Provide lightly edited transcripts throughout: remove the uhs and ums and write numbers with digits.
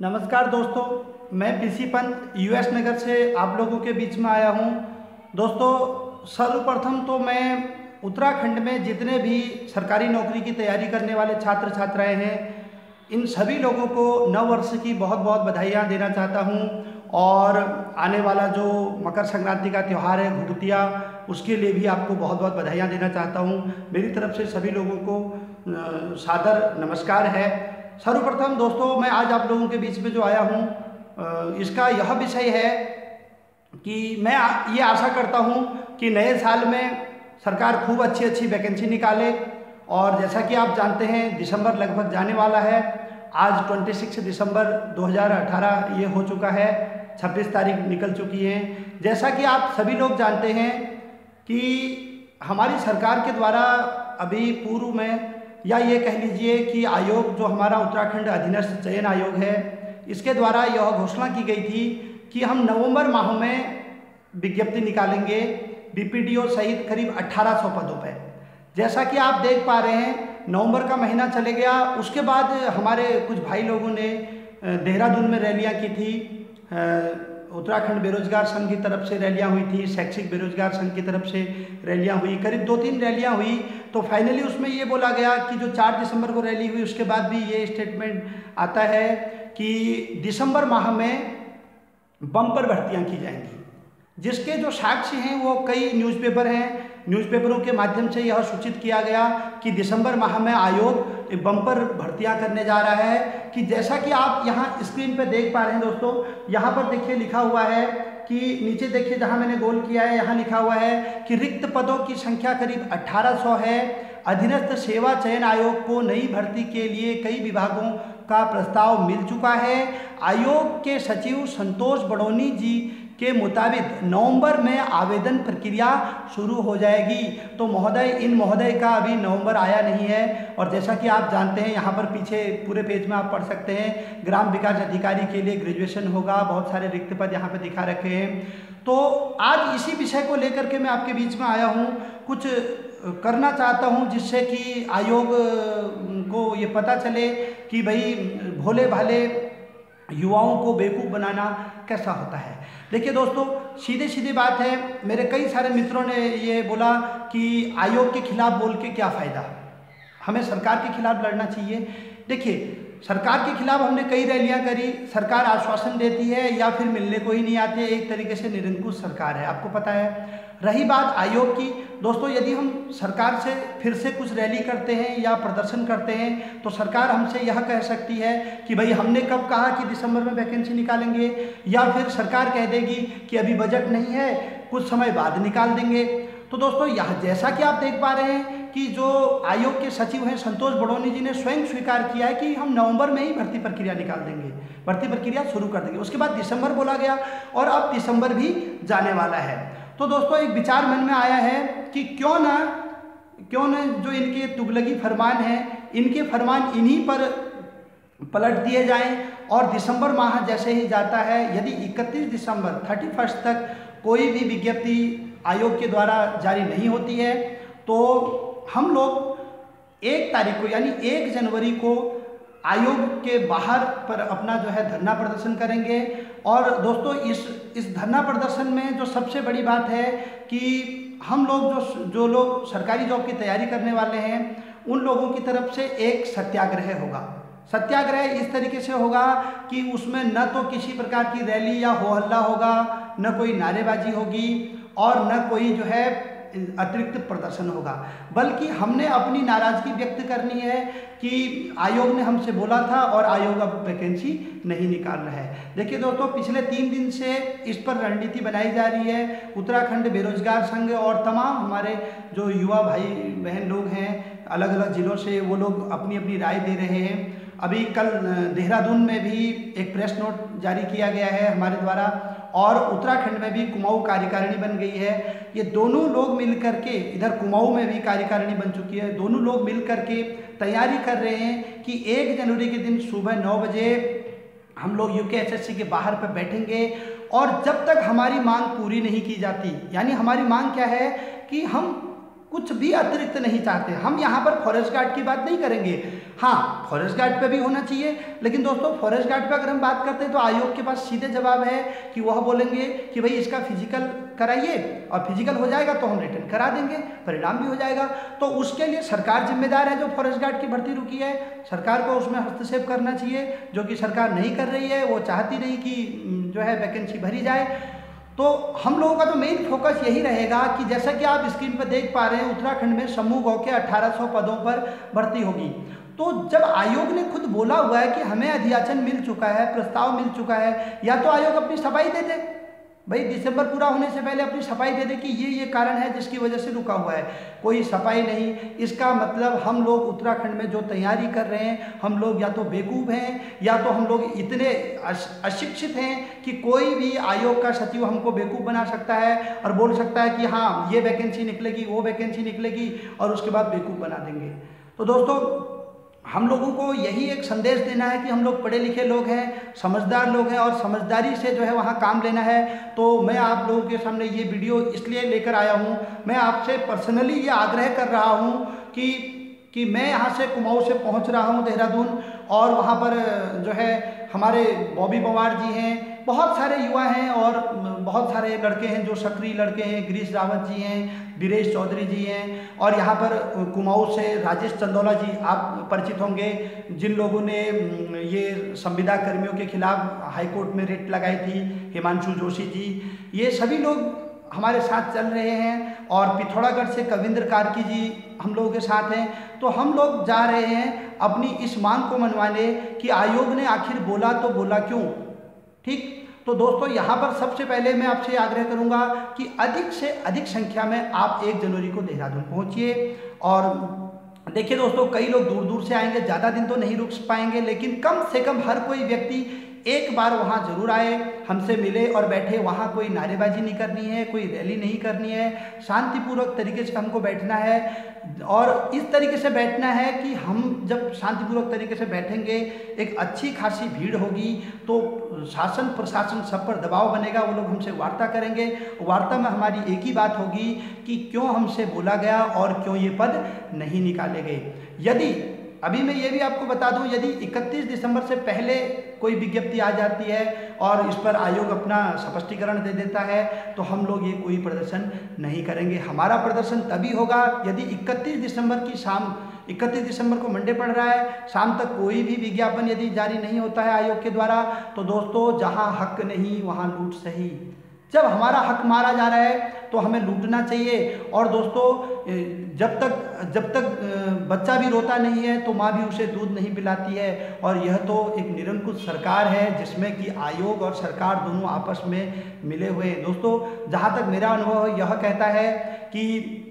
नमस्कार दोस्तों, मैं पीसी पंत यूएस नगर से आप लोगों के बीच में आया हूं। दोस्तों, सर्वप्रथम तो मैं उत्तराखंड में जितने भी सरकारी नौकरी की तैयारी करने वाले छात्र छात्राएं हैं, इन सभी लोगों को नव वर्ष की बहुत बहुत बधाइयाँ देना चाहता हूं। और आने वाला जो मकर संक्रांति का त्यौहार है घुघुतिया, उसके लिए भी आपको बहुत बहुत बधाइयाँ देना चाहता हूं। मेरी तरफ से सभी लोगों को सादर नमस्कार है। सर्वप्रथम दोस्तों, मैं आज आप लोगों के बीच में जो आया हूँ, इसका यह विषय है कि मैं ये आशा करता हूँ कि नए साल में सरकार खूब अच्छी अच्छी वैकेंसी निकाले। और जैसा कि आप जानते हैं, दिसंबर लगभग जाने वाला है। आज 26 दिसंबर 2018 ये हो चुका है, 26 तारीख निकल चुकी है। जैसा कि आप सभी लोग जानते हैं कि हमारी सरकार के द्वारा अभी पूर्व में, या ये कह लीजिए कि आयोग जो हमारा उत्तराखंड अधीनस्थ चयन आयोग है, इसके द्वारा यह घोषणा की गई थी कि हम नवंबर माह में विज्ञप्ति निकालेंगे बीपीडीओ सहित करीब 1800 पदों पर। जैसा कि आप देख पा रहे हैं, नवंबर का महीना चले गया। उसके बाद हमारे कुछ भाई लोगों ने देहरादून में रैलियां की थी। उत्तराखंड बेरोजगार संघ की तरफ से रैलियां हुई थी, शैक्षिक बेरोजगार संघ की तरफ से रैलियां हुई, करीब 2-3 रैलियां हुई। तो फाइनली उसमें ये बोला गया कि जो 4 दिसंबर को रैली हुई, उसके बाद भी ये स्टेटमेंट आता है कि दिसंबर माह में बम्पर भर्तियां की जाएंगी। जिसके जो साक्ष्य हैं वो कई न्यूज़पेपर हैं। न्यूज़पेपरों के माध्यम से यह सूचित किया गया कि दिसंबर माह में आयोग बम्पर भर्तियां करने जा रहा है। कि जैसा कि आप यहाँ स्क्रीन पे देख पा रहे हैं दोस्तों, यहाँ पर देखिए लिखा हुआ है कि नीचे देखिए जहाँ मैंने गोल किया है, यहाँ लिखा हुआ है कि रिक्त पदों की संख्या करीब 1800 है। अधीनस्थ सेवा चयन आयोग को नई भर्ती के लिए कई विभागों का प्रस्ताव मिल चुका है। आयोग के सचिव संतोष बड़ोनी जी के मुताबिक नवंबर में आवेदन प्रक्रिया शुरू हो जाएगी। तो महोदय, इन महोदय का अभी नवंबर आया नहीं है। और जैसा कि आप जानते हैं, यहाँ पर पीछे पूरे पेज में आप पढ़ सकते हैं, ग्राम विकास अधिकारी के लिए ग्रेजुएशन होगा। बहुत सारे रिक्त पद यहाँ पे दिखा रखे हैं। तो आज इसी विषय को लेकर के मैं आपके बीच में आया हूँ। कुछ करना चाहता हूँ जिससे कि आयोग को ये पता चले कि भाई भोले भाले युवाओं को बेवकूफ़ बनाना कैसा होता है। देखिए दोस्तों, सीधी सीधी बात है, मेरे कई सारे मित्रों ने ये बोला कि आयोग के खिलाफ बोल के क्या फ़ायदा, हमें सरकार के खिलाफ लड़ना चाहिए। देखिए, सरकार के खिलाफ हमने कई रैलियां करी, सरकार आश्वासन देती है या फिर मिलने को ही नहीं आते। एक तरीके से निरंकुश सरकार है, आपको पता है। रही बात आयोग की, दोस्तों, यदि हम सरकार से फिर से कुछ रैली करते हैं या प्रदर्शन करते हैं तो सरकार हमसे यह कह सकती है कि भाई हमने कब कहा कि दिसंबर में वैकेंसी निकालेंगे, या फिर सरकार कह देगी कि अभी बजट नहीं है, कुछ समय बाद निकाल देंगे। तो दोस्तों, यहाँ जैसा कि आप देख पा रहे हैं कि जो आयोग के सचिव हैं संतोष बड़ोनी जी ने स्वयं स्वीकार किया है कि हम नवंबर में ही भर्ती प्रक्रिया निकाल देंगे, भर्ती प्रक्रिया शुरू कर देंगे। उसके बाद दिसंबर बोला गया और अब दिसंबर भी जाने वाला है। तो दोस्तों, एक विचार मन में आया है कि क्यों ना जो इनके तुगलकी फरमान हैं, इनके फरमान इन्हीं पर पलट दिए जाएं। और दिसंबर माह जैसे ही जाता है, यदि 31 दिसंबर 31 तक कोई भी विज्ञप्ति आयोग के द्वारा जारी नहीं होती है तो हम लोग 1 तारीख को यानी 1 जनवरी को आयोग के बाहर पर अपना जो है धरना प्रदर्शन करेंगे। और दोस्तों, इस धरना प्रदर्शन में जो सबसे बड़ी बात है कि हम लोग जो लोग सरकारी जॉब की तैयारी करने वाले हैं, उन लोगों की तरफ से एक सत्याग्रह होगा। सत्याग्रह इस तरीके से होगा कि उसमें न तो किसी प्रकार की रैली या हो हल्ला होगा, न कोई नारेबाजी होगी और न कोई जो है अतिरिक्त प्रदर्शन होगा, बल्कि हमने अपनी नाराजगी व्यक्त करनी है कि आयोग ने हमसे बोला था और आयोग अब वैकेंसी नहीं निकाल रहा है। देखिए दोस्तों, पिछले 3 दिन से इस पर रणनीति बनाई जा रही है। उत्तराखंड बेरोजगार संघ और तमाम हमारे जो युवा भाई बहन लोग हैं अलग अलग ज़िलों से, वो लोग अपनी अपनी राय दे रहे हैं। अभी कल देहरादून में भी एक प्रेस नोट जारी किया गया है हमारे द्वारा, और उत्तराखंड में भी कुमाऊं कार्यकारिणी बन गई है। ये दोनों लोग मिल करके, इधर कुमाऊं में भी कार्यकारिणी बन चुकी है, दोनों लोग मिल करके तैयारी कर रहे हैं कि 1 जनवरी के दिन सुबह 9 बजे हम लोग यूकेएसएससी के बाहर पर बैठेंगे। और जब तक हमारी मांग पूरी नहीं की जाती, यानी हमारी मांग क्या है कि हम कुछ भी अतिरिक्त नहीं चाहते। हम यहाँ पर फॉरेस्ट गार्ड की बात नहीं करेंगे, हाँ फॉरेस्ट गार्ड पे भी होना चाहिए, लेकिन दोस्तों फॉरेस्ट गार्ड पे अगर हम बात करते हैं तो आयोग के पास सीधे जवाब है कि वह बोलेंगे कि भाई इसका फिजिकल कराइए, और फिजिकल हो जाएगा तो हम रिटर्न करा देंगे, परिणाम भी हो जाएगा। तो उसके लिए सरकार जिम्मेदार है। जो फॉरेस्ट गार्ड की भर्ती रुकी है, सरकार को उसमें हस्तक्षेप करना चाहिए, जो कि सरकार नहीं कर रही है। वो चाहती नहीं कि जो है वैकेंसी भरी जाए। तो हम लोगों का तो मेन फोकस यही रहेगा कि जैसा कि आप स्क्रीन पर देख पा रहे हैं, उत्तराखंड में समूह गौ के 1800 पदों पर भर्ती होगी। तो जब आयोग ने खुद बोला हुआ है कि हमें अधियाचन मिल चुका है, प्रस्ताव मिल चुका है, या तो आयोग अपनी सफाई दे दे, भाई दिसंबर पूरा होने से पहले अपनी सफाई दे दे कि ये कारण है जिसकी वजह से रुका हुआ है। कोई सफाई नहीं, इसका मतलब हम लोग उत्तराखंड में जो तैयारी कर रहे हैं, हम लोग या तो बेवकूफ़ हैं या तो हम लोग इतने अशिक्षित हैं कि कोई भी आयोग का सचिव हमको बेवकूफ़ बना सकता है और बोल सकता है कि हाँ ये वैकेंसी निकलेगी, वो वैकेंसी निकलेगी, और उसके बाद बेवकूफ़ बना देंगे। तो दोस्तों हम लोगों को यही एक संदेश देना है कि हम लोग पढ़े लिखे लोग हैं, समझदार लोग हैं, और समझदारी से जो है वहाँ काम लेना है। तो मैं आप लोगों के सामने ये वीडियो इसलिए लेकर आया हूँ, मैं आपसे पर्सनली ये आग्रह कर रहा हूँ कि मैं यहाँ से कुमाऊँ से पहुँच रहा हूँ देहरादून, और वहाँ पर जो है हमारे बॉबी पवार जी हैं, बहुत सारे युवा हैं और बहुत सारे लड़के हैं जो सक्रिय लड़के हैं, गिरीश रावत जी हैं, वीरेश चौधरी जी हैं, और यहाँ पर कुमाऊँ से राजेश चंदौला जी आप परिचित होंगे, जिन लोगों ने ये संविदा कर्मियों के खिलाफ हाईकोर्ट में रिट लगाई थी, हिमांशु जोशी जी, ये सभी लोग हमारे साथ चल रहे हैं। और पिथौरागढ़ से कविंद्र कार्की जी हम लोगों के साथ हैं। तो हम लोग जा रहे हैं अपनी इस मांग को मनवाने कि आयोग ने आखिर बोला तो बोला क्यों। ठीक, तो दोस्तों यहाँ पर सबसे पहले मैं आपसे आग्रह करूँगा कि अधिक से अधिक संख्या में आप 1 जनवरी को देहरादून पहुँचिए। और देखिए दोस्तों, कई लोग दूर दूर से आएंगे, ज़्यादा दिन तो नहीं रुक पाएंगे, लेकिन कम से कम हर कोई व्यक्ति एक बार वहाँ जरूर आए, हमसे मिले और बैठे। वहाँ कोई नारेबाजी नहीं करनी है, कोई रैली नहीं करनी है, शांतिपूर्वक तरीके से हमको बैठना है। और इस तरीके से बैठना है कि हम जब शांतिपूर्वक तरीके से बैठेंगे, एक अच्छी खासी भीड़ होगी, तो शासन प्रशासन सब पर दबाव बनेगा, वो लोग हमसे वार्ता करेंगे। वार्ता में हमारी एक ही बात होगी कि क्यों हमसे बोला गया और क्यों ये पद नहीं निकाले गए। यदि अभी मैं ये भी आपको बता दूं, यदि 31 दिसंबर से पहले कोई विज्ञप्ति आ जाती है और इस पर आयोग अपना स्पष्टीकरण दे देता है, तो हम लोग ये कोई प्रदर्शन नहीं करेंगे। हमारा प्रदर्शन तभी होगा यदि 31 दिसंबर की शाम, 31 दिसंबर को मंडे पड़ रहा है, शाम तक कोई भी विज्ञापन यदि जारी नहीं होता है आयोग के द्वारा, तो दोस्तों जहाँ हक नहीं वहाँ लूट सही। जब हमारा हक मारा जा रहा है तो हमें लूटना चाहिए। और दोस्तों जब तक बच्चा भी रोता नहीं है तो माँ भी उसे दूध नहीं पिलाती है। और यह तो एक निरंकुश सरकार है जिसमें कि आयोग और सरकार दोनों आपस में मिले हुए हैं। दोस्तों जहाँ तक मेरा अनुभव यह कहता है कि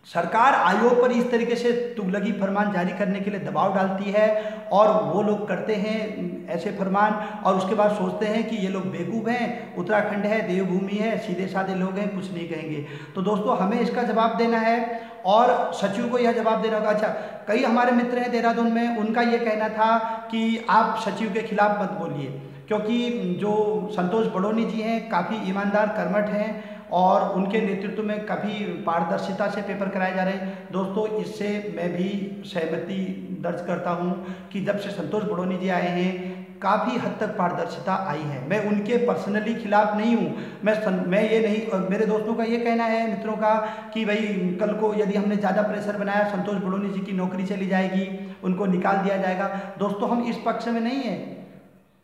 सरकार आयोग पर इस तरीके से तुगलकी फरमान जारी करने के लिए दबाव डालती है, और वो लोग करते हैं ऐसे फरमान, और उसके बाद सोचते हैं कि ये लोग बेवकूफ़ हैं, उत्तराखंड है, देवभूमि है, सीधे साधे लोग हैं, कुछ नहीं कहेंगे। तो दोस्तों हमें इसका जवाब देना है और सचिव को यह जवाब देना होगा। अच्छा, कई हमारे मित्र हैं देहरादून में, उनका ये कहना था कि आप सचिव के खिलाफ मत बोलिए, क्योंकि जो संतोष बड़ोनी जी हैं काफ़ी ईमानदार कर्मठ हैं और उनके नेतृत्व में काफ़ी पारदर्शिता से पेपर कराए जा रहे हैं। दोस्तों इससे मैं भी सहमति दर्ज करता हूं कि जब से संतोष बड़ोनी जी आए हैं काफ़ी हद तक पारदर्शिता आई है। मैं उनके पर्सनली खिलाफ नहीं हूं, मैं ये नहीं, मेरे दोस्तों का ये कहना है, मित्रों का, कि भाई कल को यदि हमने ज़्यादा प्रेशर बनाया, संतोष बड़ोनी जी की नौकरी चली जाएगी, उनको निकाल दिया जाएगा। दोस्तों हम इस पक्ष में नहीं हैं।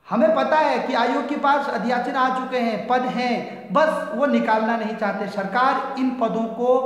हमें पता है कि आयोग के पास अधियाचन आ चुके हैं, पद हैं, बस वो निकालना नहीं चाहते। सरकार इन पदों को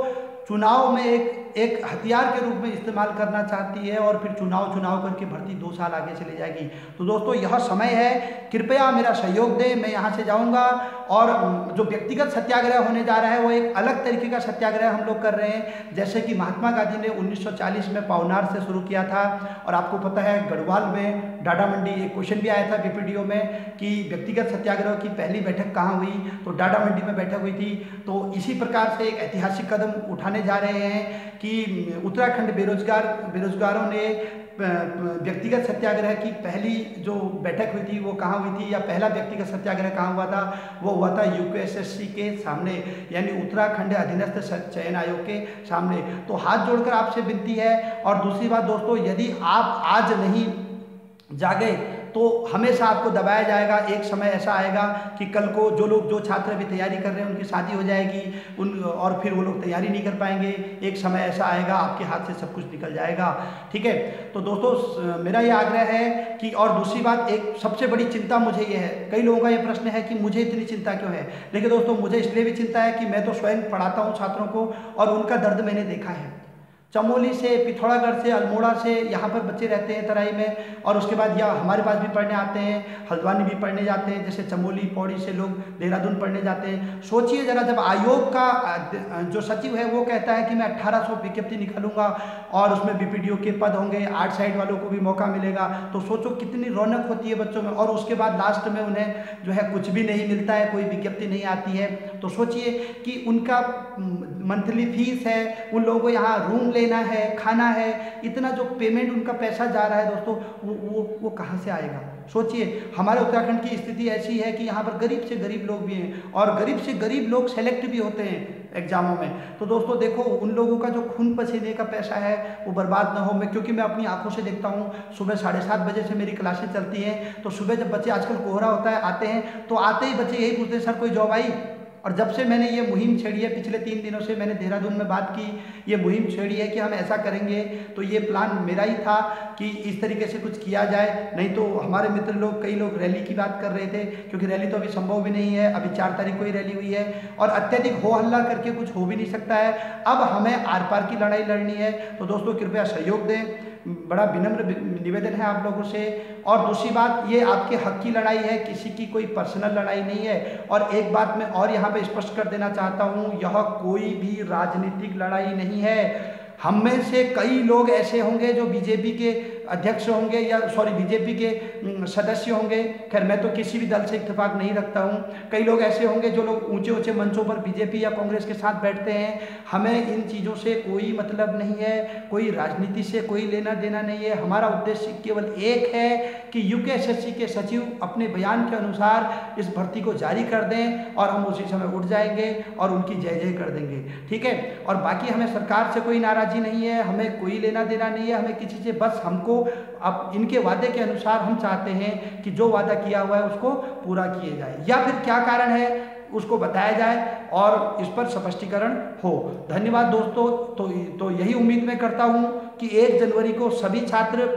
चुनाव में एक हथियार के रूप में इस्तेमाल करना चाहती है और फिर चुनाव करके भर्ती 2 साल आगे चली जाएगी। तो दोस्तों यह समय है, कृपया मेरा सहयोग दें। मैं यहाँ से जाऊँगा और जो व्यक्तिगत सत्याग्रह होने जा रहा है वो एक अलग तरीके का सत्याग्रह हम लोग कर रहे हैं, जैसे कि महात्मा गांधी ने 1940 में पावनार से शुरू किया था। और आपको पता है गढ़वाल में डाडा मंडी, एक क्वेश्चन भी आया था बीपीडीओ में कि व्यक्तिगत सत्याग्रह की पहली बैठक कहाँ हुई, तो डाडा मंडी में बैठक हुई थी। तो इसी प्रकार से एक ऐतिहासिक कदम उठाने जा रहे हैं कि उत्तराखंड बेरोजगारों ने व्यक्तिगत सत्याग्रह की पहली जो बैठक हुई थी वो कहाँ हुई थी, या पहला व्यक्तिगत सत्याग्रह कहाँ हुआ था, वो हुआ था यूपीएसएससी के सामने, यानी उत्तराखंड अधीनस्थ चयन आयोग के सामने। तो हाथ जोड़कर आपसे विनती है। और दूसरी बात दोस्तों, यदि आप आज नहीं जागे तो हमेशा आपको दबाया जाएगा। एक समय ऐसा आएगा कि कल को जो छात्र अभी तैयारी कर रहे हैं उनकी शादी हो जाएगी और फिर वो लोग तैयारी नहीं कर पाएंगे। एक समय ऐसा आएगा आपके हाथ से सब कुछ निकल जाएगा। ठीक है, तो दोस्तों मेरा ये आग्रह है कि, और दूसरी बात, एक सबसे बड़ी चिंता मुझे ये है, कई लोगों का ये प्रश्न है कि मुझे इतनी चिंता क्यों है। देखिए दोस्तों, मुझे इसलिए भी चिंता है कि मैं तो स्वयं पढ़ाता हूँ छात्रों को और उनका दर्द मैंने देखा है। चमोली से, पिथौरागढ़ से, अल्मोड़ा से यहाँ पर बच्चे रहते हैं तराई में, और उसके बाद या हमारे पास भी पढ़ने आते हैं, हल्द्वानी भी पढ़ने जाते हैं, जैसे चमोली पौड़ी से लोग देहरादून पढ़ने जाते हैं। सोचिए जरा, जब आयोग का जो सचिव है वो कहता है कि मैं 1800 विज्ञप्ति निकालूंगा और उसमें बीपीडीओ के पद होंगे, आर्ट साइड वालों को भी मौका मिलेगा, तो सोचो कितनी रौनक होती है बच्चों में। और उसके बाद लास्ट में उन्हें जो है कुछ भी नहीं मिलता है, कोई विज्ञप्ति नहीं आती है। तो सोचिए कि उनका मंथली फीस है, उन लोगों को यहाँ रूम लेना है, खाना है, इतना जो पेमेंट उनका पैसा जा रहा है दोस्तों, वो कहाँ से आएगा। सोचिए, हमारे उत्तराखंड की स्थिति ऐसी है कि यहाँ पर गरीब से गरीब लोग भी हैं और गरीब से गरीब लोग सेलेक्ट भी होते हैं एग्जामों में। तो दोस्तों देखो, उन लोगों का जो खून पसीने का पैसा है वो बर्बाद ना हो। क्योंकि मैं अपनी आंखों से देखता हूँ, सुबह 7:30 बजे से मेरी क्लासें चलती हैं, तो सुबह जब बच्चे, आजकल कोहरा होता है, आते हैं, तो आते ही बच्चे यही पूछते हैं, सर कोई जॉब आई। और जब से मैंने ये मुहिम छेड़ी है, पिछले 3 दिनों से मैंने देहरादून में बात की, ये मुहिम छेड़ी है कि हम ऐसा करेंगे, तो ये प्लान मेरा ही था कि इस तरीके से कुछ किया जाए। नहीं तो हमारे मित्र लोग, कई लोग रैली की बात कर रहे थे, क्योंकि रैली तो अभी संभव भी नहीं है, अभी 4 तारीख को ही रैली हुई है और अत्यधिक हो हल्ला करके कुछ हो भी नहीं सकता है। अब हमें आर पार की लड़ाई लड़नी है। तो दोस्तों कृपया सहयोग दें, बड़ा विनम्र निवेदन है आप लोगों से। और दूसरी बात, ये आपके हक की लड़ाई है, किसी की कोई पर्सनल लड़ाई नहीं है। और एक बात मैं और यहाँ पे स्पष्ट कर देना चाहता हूँ, यह कोई भी राजनीतिक लड़ाई नहीं है। हम में से कई लोग ऐसे होंगे जो बीजेपी के अध्यक्ष होंगे, या बीजेपी के सदस्य होंगे। खैर, मैं तो किसी भी दल से इत्तेफाक नहीं रखता हूं। कई लोग ऐसे होंगे जो लोग ऊंचे ऊंचे मंचों पर बीजेपी या कांग्रेस के साथ बैठते हैं। हमें इन चीज़ों से कोई मतलब नहीं है, कोई राजनीति से कोई लेना देना नहीं है। हमारा उद्देश्य केवल एक है कि यूपीएसएससी के सचिव अपने बयान के अनुसार इस भर्ती को जारी कर दें और हम उसी समय उठ जाएंगे और उनकी जय जय कर देंगे। ठीक है, और बाकी हमें सरकार से कोई नाराज़गी नहीं है, हमें कोई लेना देना नहीं है, हमें किसी से, बस हमको अब इनके वादे के अनुसार हम चाहते हैं कि जो वादा किया हुआ है उसको पूरा किया जाए, या फिर क्या कारण है उसको बताया जाए और इस पर स्पष्टीकरण हो। धन्यवाद दोस्तों। तो यही उम्मीद मैं करता हूं कि 1 जनवरी को सभी छात्र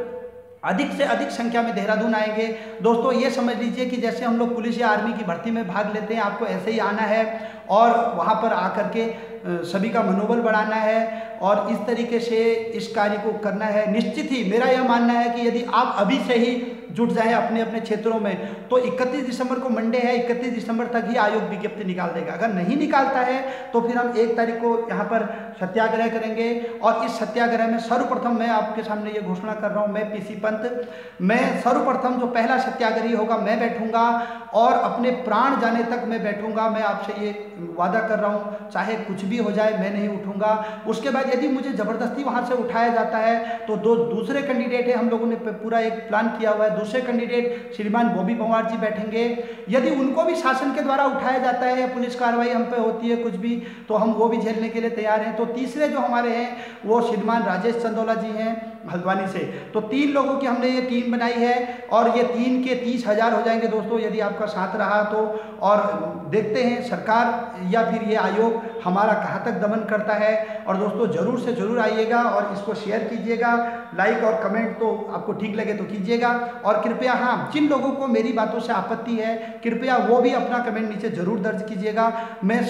अधिक से अधिक संख्या में देहरादून आएंगे। दोस्तों ये समझ लीजिए कि जैसे हम लोग पुलिस या आर्मी की भर्ती में भाग लेते हैं, आपको ऐसे ही आना है और वहाँ पर आकर के सभी का मनोबल बढ़ाना है और इस तरीके से इस कार्य को करना है। निश्चित ही मेरा यह मानना है कि यदि आप अभी से ही जुट जाएं अपने अपने क्षेत्रों में, तो 31 दिसंबर को मंडे है, 31 दिसंबर तक ही आयोग विज्ञप्ति निकाल देगा। अगर नहीं निकालता है तो फिर हम 1 तारीख को यहाँ पर सत्याग्रह करेंगे और इस सत्याग्रह में सर्वप्रथम मैं आपके सामने ये घोषणा कर रहा हूँ, मैं पीसी पंत, मैं सर्वप्रथम जो पहला सत्याग्रही होगा मैं बैठूंगा और अपने प्राण जाने तक मैं बैठूंगा। मैं आपसे ये वादा कर रहा हूँ, चाहे कुछ भी हो जाए मैं नहीं उठूंगा। उसके बाद यदि मुझे ज़बरदस्ती वहाँ से उठाया जाता है तो दूसरे कैंडिडेट है, हम लोगों ने पूरा एक प्लान किया हुआ है, दूसरे कैंडिडेट श्रीमान बॉबी पंवार जी बैठेंगे। यदि उनको भी शासन के द्वारा उठाया जाता है या पुलिस कार्रवाई हम पे होती है कुछ भी, तो हम वो भी झेलने के लिए तैयार हैं। तो तीसरे जो हमारे हैं वो श्रीमान राजेश चंदोला जी हैं हल्द्वानी से। तो 3 लोगों की हमने ये टीम बनाई है और ये 3 के 30,000 हो जाएंगे दोस्तों, यदि आपका साथ रहा तो। और देखते हैं सरकार या फिर ये आयोग हमारा कहाँ तक दमन करता है। और दोस्तों ज़रूर से ज़रूर आइएगा और इसको शेयर कीजिएगा, लाइक और कमेंट तो आपको ठीक लगे तो कीजिएगा। और कृपया हाँ, जिन लोगों को मेरी बातों से आपत्ति है कृपया वो भी अपना कमेंट नीचे ज़रूर दर्ज कीजिएगा। मैं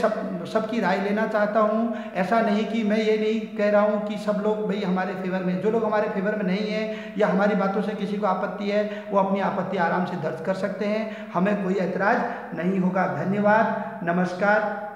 सबकी राय लेना चाहता हूँ। ऐसा नहीं कि मैं ये नहीं कह रहा हूँ कि सब लोग भाई हमारे फेवर में, जो लोग हमारे फेवर में नहीं है या हमारी बातों से किसी को आपत्ति है वो अपनी आपत्ति आराम से दर्ज कर सकते हैं, हमें कोई ऐतराज़ नहीं होगा। धन्यवाद, नमस्कार।